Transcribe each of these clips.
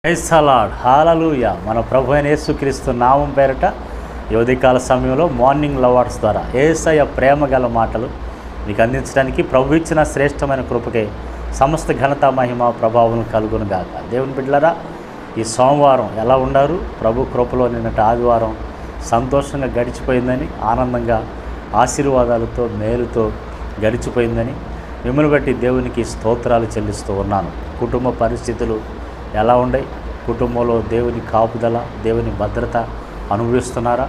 Praise the lord, హల్లెలూయా. మన ప్రభు అయిన యేసుక్రీస్తు నామం పేరట ఈ ఉదయకాల సమయంలో మార్నింగ్ లవర్స్ ద్వారా యేసయ్య ప్రేమ గల మాటలు మీకు అందించడానికి ప్రభు ఇచ్చిన శ్రేష్టమైన కృపకే సమస్త ఘనత మహిమ ప్రభావం కలుగును గాక. దేవుని బిడ్డలారా, ఈ సోమవారం ఎలా ఉన్నారు? ప్రభు కృపలో నిన్నటి ఆదివారం సంతోషంగా గడిచిపోయిందని, ఆనందంగా ఆశీర్వాదాలతో మేలుతో గడిచిపోయిందని మిమ్మల్ని బట్టి దేవునికి స్తోత్రాలు చెల్లిస్తూ ఉన్నాను. కుటుంబ పరిస్థితులు ఎలా ఉన్నాయి? కుటుంబంలో దేవుని కాపుదల, దేవుని భద్రత అనుభవిస్తున్నారా?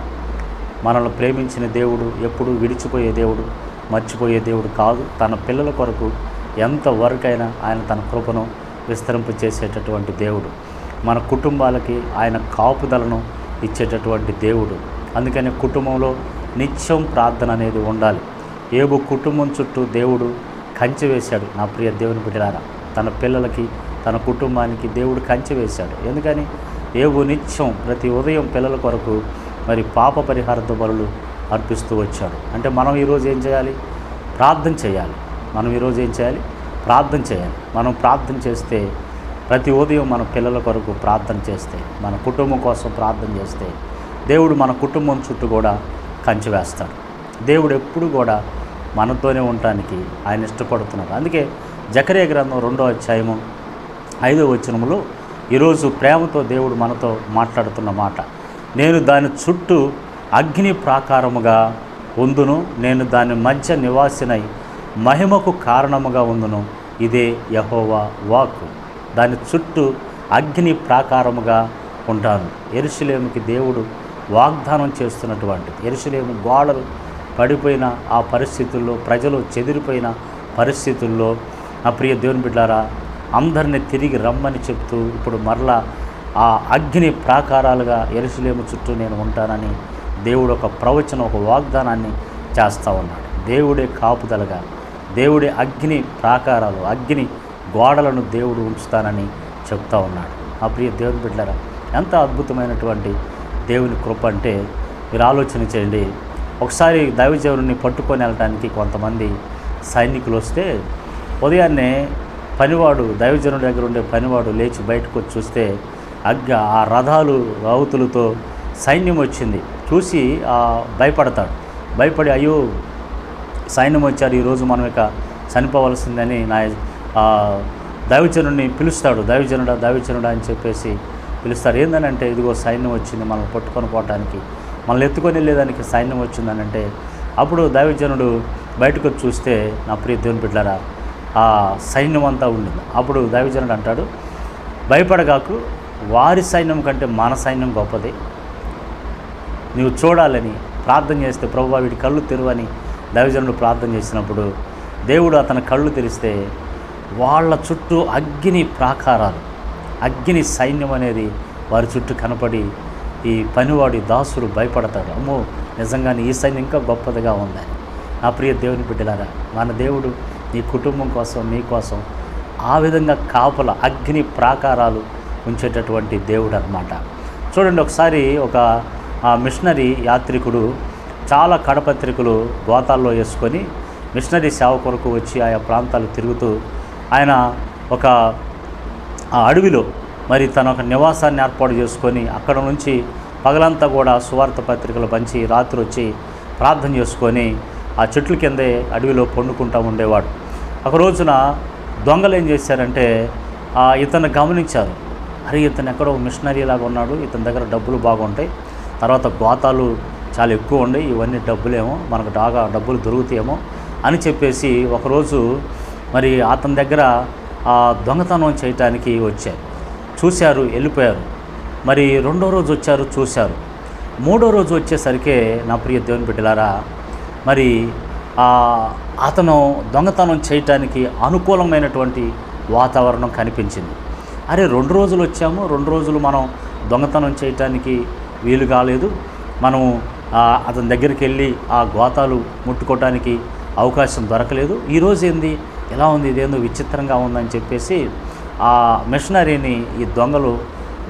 మనల్ని ప్రేమించిన దేవుడు ఎప్పుడు విడిచిపోయే దేవుడు, మర్చిపోయే దేవుడు కాదు. తన పిల్లల కొరకు ఎంతవరకైనా ఆయన తన కృపను విస్తరింపచేసేటటువంటి దేవుడు. మన కుటుంబాలకి ఆయన కాపుదలను ఇచ్చేటటువంటి దేవుడు. అందుకని కుటుంబంలో నిత్యం ప్రార్థన అనేది ఉండాలి. ఏబు కుటుంబం చుట్టూ దేవుడు కంచె వేశాడు. నా ప్రియ దేవుని బిడ్డలారా, తన పిల్లలకి తన కుటుంబానికి దేవుడు కంచె వేశాడు. ఎందుకని? ఏబు నిత్యం ప్రతి ఉదయం పిల్లల కొరకు మరి పాప పరిహారత బలులు అర్పిస్తూ వచ్చాడు. అంటే మనం ఈరోజు ఏం చేయాలి? ప్రార్థన చేయాలి. మనం ఈరోజు ఏం చేయాలి? ప్రార్థన చేయాలి. మనం ప్రార్థన చేస్తే, ప్రతి ఉదయం మన పిల్లల కొరకు ప్రార్థన చేస్తే, మన కుటుంబం కోసం ప్రార్థన చేస్తే దేవుడు మన కుటుంబం చుట్టూ కూడా కంచె వేస్తాడు. దేవుడు ఎప్పుడు కూడా మనతోనే ఉండటానికి ఆయన ఇష్టపడుతున్నాడు. అందుకే జకర్యా గ్రంథం 2వ అధ్యాయము 5వ వచనములో ఈరోజు ప్రేమతో దేవుడు మనతో మాట్లాడుతున్న మాట, నేను దాని చుట్టూ అగ్ని ప్రాకారముగా ఉందును, నేను దాని మధ్య నివాసినై మహిమకు కారణముగా ఉందును, ఇదే యెహోవా వాక్కు. దాని చుట్టూ అగ్ని ప్రాకారముగా ఉంటాను. యెరూషలేముకి దేవుడు వాగ్దానం చేస్తున్నటువంటి, యెరూషలేము గోడలు పడిపోయిన ఆ పరిస్థితుల్లో, ప్రజలు చెదిరిపోయిన పరిస్థితుల్లో నా ప్రియ దేవుని బిడ్డలారా, అందరినీ తిరిగి రమ్మని చెప్తూ ఇప్పుడు మరలా ఆ అగ్ని ప్రాకారాలుగా యెరూషలేము చుట్టూ నేను ఉంటానని దేవుడు ఒక ప్రవచనం, ఒక వాగ్దానాన్ని చేస్తూ ఉన్నాడు. దేవుడే కాపుదలగా, దేవుడే అగ్ని ప్రాకారాలు, అగ్ని గోడలను దేవుడు ఉంచుతానని చెప్తా ఉన్నాడు. ఆ ప్రియ దేవుని బిడ్డలారా, ఎంత అద్భుతమైనటువంటి దేవుని కృప అంటే మీరు ఆలోచన చేయండి. ఒకసారి దైవజనుడిని పట్టుకొని వెళ్ళడానికి కొంతమంది సైనికులు వస్తే, ఉదయాన్నే పనివాడు, దైవజనుడి దగ్గర ఉండే పనివాడు లేచి బయటకు వచ్చి చూస్తే ఆ రథాలు రౌతులతో సైన్యం వచ్చింది. చూసి భయపడతాడు. భయపడి అయ్యో సైన్యం వచ్చారు, ఈరోజు మనం ఇక చనిపోవలసిందని నా దైవజనుడిని పిలుస్తాడు. దైవజనుడా అని చెప్పేసి పిలుస్తాడు. ఏందనంటే, ఇదిగో సైన్యం వచ్చింది, మనం పట్టుకొని పోవటానికి, మనల్ని ఎత్తుకొని వెళ్ళేదానికి సైన్యం వచ్చిందని అంటే, అప్పుడు దైవజనుడు బయటకు వచ్చి చూస్తే నా ప్రియ దేవుని బిడ్డలారా, ఆ సైన్యం అంతా ఉండింది. అప్పుడు దైవజనుడు అంటాడు, భయపడగాకు, వారి సైన్యం కంటే మన సైన్యం గొప్పది, నీవు చూడాలని ప్రార్థన చేస్తే ప్రభువా వీడి కళ్ళు తెరువని దైవజనుడు ప్రార్థన చేసినప్పుడు దేవుడు అతని కళ్ళు తెరిస్తే వాళ్ళ చుట్టూ అగ్ని ప్రాకారాలు, అగ్ని సైన్యం అనేది వారి చుట్టూ కనపడి ఈ పనివాడి దాసుడు భయపడతాడు. అమ్మో, నిజంగానే ఈ సైన్యం ఇంకా గొప్పదిగా ఉందని. నా ప్రియ దేవుని బిడ్డలారా, మన దేవుడు నీ కుటుంబం కోసం, నీ కోసం ఆ విధంగా కాపల అగ్ని ప్రాకారాలు ఉంచేటటువంటి దేవుడు అన్నమాట. చూడండి, ఒకసారి ఒక మిషనరీ యాత్రికుడు చాలా కడపత్రికలు గోతాల్లో వేసుకొని మిషనరీ సేవ కొరకు వచ్చి ఆయా ప్రాంతాలు తిరుగుతూ ఆయన ఒక అడవిలో మరి తన ఒక నివాసాన్ని ఏర్పాటు చేసుకొని అక్కడ నుంచి పగలంతా కూడా సువార్త పత్రికలు పంచి రాత్రి వచ్చి ప్రార్థన చేసుకొని ఆ చెట్ల కిందే అడవిలో పండుకుంటూ ఉండేవాడు. ఒక రోజున దొంగలు ఏం చేశారంటే ఇతన్ని గమనించారు. అరే, ఇతను ఎక్కడో మిషనరీ లాగా ఉన్నాడు, ఇతని దగ్గర డబ్బులు బాగుంటాయి, తర్వాత గోతాలు చాలా ఎక్కువ ఉండే, ఇవన్నీ డబ్బులేమో, మనకు బాగా డబ్బులు దొరుకుతాయేమో అని చెప్పేసి ఒకరోజు మరి అతని దగ్గర దొంగతనం చేయటానికి వచ్చారు. చూశారు, వెళ్ళిపోయారు. మరి 2వ రోజు వచ్చారు, చూశారు. 3వ రోజు వచ్చేసరికి నా ప్రియ దేవుని బిడ్డలారా, మరి అతను దొంగతనం చేయటానికి అనుకూలమైనటువంటి వాతావరణం కనిపించింది. అరే, 2 రోజులు వచ్చాము, 2 రోజులు మనం దొంగతనం చేయటానికి వీలు కాలేదు, మనం అతని దగ్గరికి వెళ్ళి ఆ గోతాలు ముట్టుకోవటానికి అవకాశం దొరకలేదు, ఈరోజు ఏంది ఎలా ఉంది, ఇదేందో విచిత్రంగా ఉందని చెప్పేసి ఆ మిషనరీని ఈ దొంగలు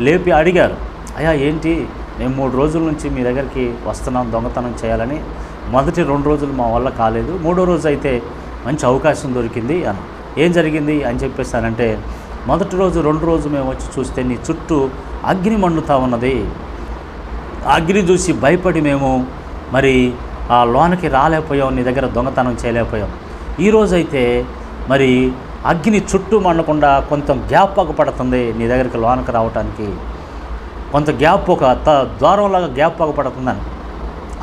లేపి అడిగారు. అయ్యా ఏంటి, మేము 3 రోజుల నుంచి మీ దగ్గరికి వస్తున్నాం దొంగతనం చేయాలని, మొదటి 2 రోజులు మా వల్ల కాలేదు, 3వ రోజు అయితే మంచి అవకాశం దొరికింది అని. ఏం జరిగింది అని చెప్పేసానంటే, మొదటి రోజు 2 రోజు మేము వచ్చి చూస్తే నీ చుట్టూ అగ్ని మండుతూ ఉన్నది. అగ్ని చూసి భయపడి మేము మరి ఆ లోనకి రాలేకపోయాం, నీ దగ్గర దొంగతనం చేయలేకపోయాం. ఈరోజైతే మరి అగ్ని చుట్టూ మండకుండా కొంత గ్యాప్ పడుతుంది నీ దగ్గరికి లోనకి రావడానికి, కొంత గ్యాప్ ఒక ద్వారంలాగా గ్యాప్ పడుతుందని.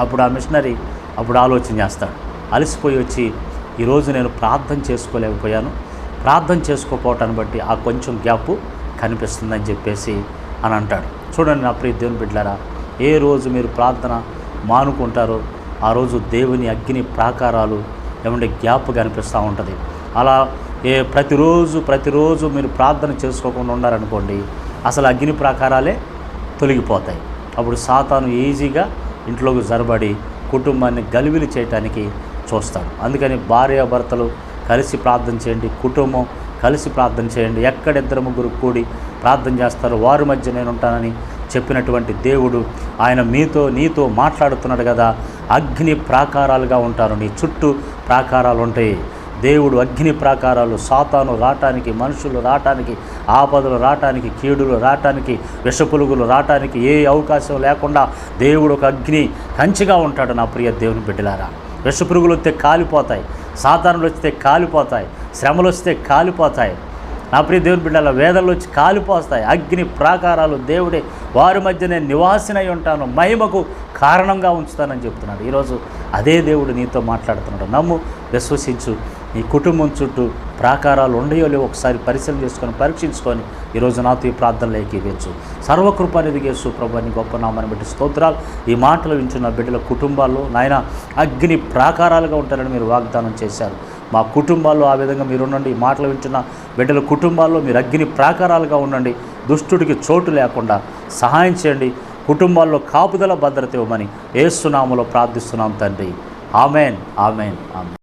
అప్పుడు ఆ మిషనరీ అప్పుడు ఆలోచన చేస్తాడు. అలసిపోయి వచ్చి ఈరోజు నేను ప్రార్థన చేసుకోలేకపోయాను, ప్రార్థన చేసుకోకపోవటాన్ని బట్టి ఆ కొంచెం గ్యాప్ కనిపిస్తుందని చెప్పేసి అని అంటాడు. చూడండి నా ప్రియ దేవుని బిడ్డలారా, ఏ రోజు మీరు ప్రార్థన మానుకుంటారో ఆ రోజు దేవుని అగ్ని ప్రాకారాలు ఏమంటే గ్యాప్ కనిపిస్తూ ఉంటుంది. అలా ప్రతిరోజు మీరు ప్రార్థన చేసుకోకుండా ఉన్నారనుకోండి, అసలు అగ్ని ప్రాకారాలే తొలగిపోతాయి. అప్పుడు సాతాను ఈజీగా ఇంట్లోకి జరబడి కుటుంబాన్ని గలిబిలి చేయటానికి చూస్తాడు. అందుకని భార్యాభర్తలు కలిసి ప్రార్థన చేయండి, కుటుంబం కలిసి ప్రార్థన చేయండి. ఎక్కడ 2-3 కూడి ప్రార్థన చేస్తారో వారి మధ్య నేను ఉంటానని చెప్పినటువంటి దేవుడు ఆయన నీతో మాట్లాడుతున్నాడు కదా. అగ్ని ప్రాకారాలుగా ఉంటారు, నీ చుట్టూ ప్రాకారాలు ఉంటాయి. దేవుడు అగ్ని ప్రాకారాలు, సాతాను రావటానికి, మనుషులు రావటానికి, ఆపదలు రావటానికి, కీడులు రావటానికి, విషపులుగులు రావటానికి ఏ అవకాశం లేకుండా దేవుడు ఒక అగ్ని కంచిగా ఉంటాడు. నా ప్రియ దేవుని బిడ్డలారా, విషపురుగులు వస్తే కాలిపోతాయి, సాతానులు వస్తే కాలిపోతాయి, శ్రమలు వస్తే కాలిపోతాయి. నా ప్రియ దేవుని బిడ్డల వేదనలు వచ్చి కాలిపోస్తాయి. అగ్ని ప్రాకారాలు దేవుడే, వారి మధ్య నేను నివాసినై ఉంటాను, మహిమకు కారణంగా ఉంచుతానని చెప్తున్నాడు. ఈరోజు అదే దేవుడు నీతో మాట్లాడుతున్నాడు. నమ్ము, విశ్వసించు. నీ కుటుంబం చుట్టూ ప్రాకారాలు ఉండయో లేవో ఒకసారి పరిశీలన చేసుకొని పరీక్షించుకొని ఈరోజు నాతో ఈ ప్రార్థనలు ఏకీవచ్చు. సర్వకృపానిధికి యేసు ప్రభువుని గొప్ప నామాన్ని బట్టి స్తోత్రాలు. ఈ మాటలు వింటున్న బిడ్డల కుటుంబాల్లో నాయన అగ్ని ప్రాకారాలుగా ఉంటారని మీరు వాగ్దానం చేశారు. మా కుటుంబాల్లో ఆ విధంగా మీరు ఉండండి. ఈ మాటలు వింటున్న బిడ్డల కుటుంబాల్లో మీరు అగ్ని ప్రాకారాలుగా ఉండండి. దుష్టుడికి చోటు లేకుండా సహాయం చేయండి. కుటుంబాల్లో కాపుదల భద్రత ఇవ్వమని యేసు నామములో ప్రార్థిస్తున్నాం తండ్రి. Amen, amen, amen.